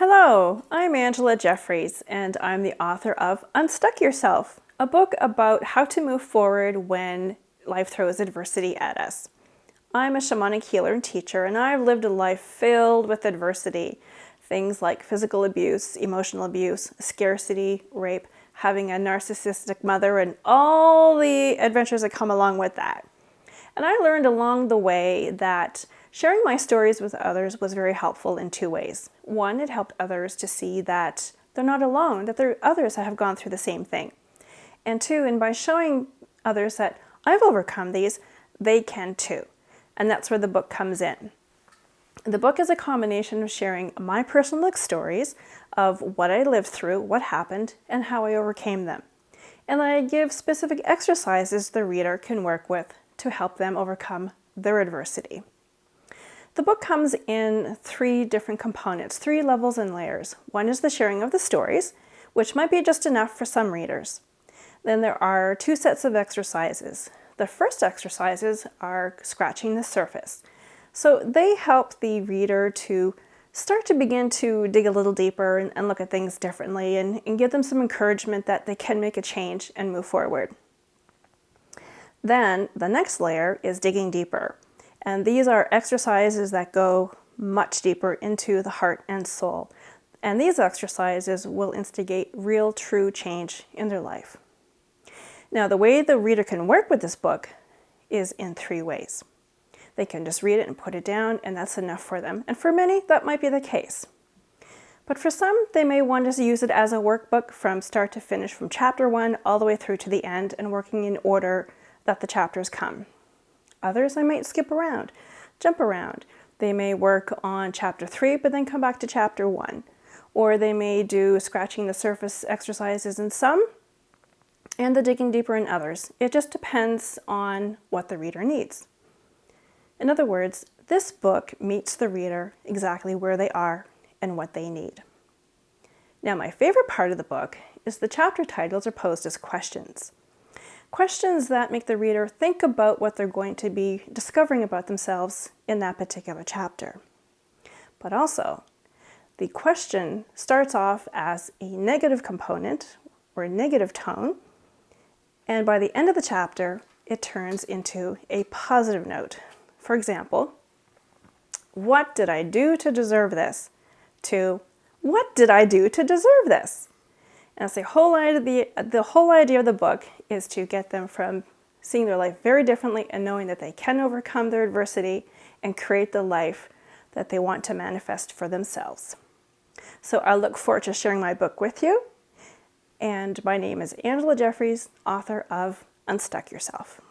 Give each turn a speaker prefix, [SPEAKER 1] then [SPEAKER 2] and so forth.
[SPEAKER 1] Hello, I'm Angela Jeffries, and I'm the author of Unstuck Yourself, a book about how to move forward when life throws adversity at us. I'm a shamanic healer and teacher, and I've lived a life filled with adversity. Things like physical abuse, emotional abuse, scarcity, rape, having a narcissistic mother, and all the adventures that come along with that. And I learned along the way that sharing my stories with others was very helpful in two ways. One, it helped others to see that they're not alone, that there are others that have gone through the same thing. And two, and by showing others that I've overcome these, they can too. And that's where the book comes in. The book is a combination of sharing my personal stories of what I lived through, what happened, and how I overcame them. And I give specific exercises the reader can work with to help them overcome their adversity. The book comes in three different components, 3 levels and layers. One is the sharing of the stories, which might be just enough for some readers. Then there are 2 sets of exercises. The first exercises are scratching the surface. So they help the reader to start to begin to dig a little deeper and look at things differently and give them some encouragement that they can make a change and move forward. Then the next layer is digging deeper. And these are exercises that go much deeper into the heart and soul. And these exercises will instigate real, true change in their life. Now, the way the reader can work with this book is in 3 ways. They can just read it and put it down, and that's enough for them. And for many, that might be the case. But for some, they may want to use it as a workbook from start to finish, from chapter 1 all the way through to the end, and working in order that the chapters come. Others, they might skip around, jump around. They may work on chapter 3, but then come back to chapter 1. Or they may do scratching the surface exercises in some, and the digging deeper in others. It just depends on what the reader needs. In other words, this book meets the reader exactly where they are and what they need. Now, my favorite part of the book is the chapter titles are posed as questions. Questions that make the reader think about what they're going to be discovering about themselves in that particular chapter. But also, the question starts off as a negative component or a negative tone, and by the end of the chapter, it turns into a positive note. For example, what did I do to deserve this? To, what did I do to deserve this? And so the whole idea of the book is to get them from seeing their life very differently and knowing that they can overcome their adversity and create the life that they want to manifest for themselves. So I look forward to sharing my book with you. And my name is Angela Jeffries, author of Unstuck Yourself.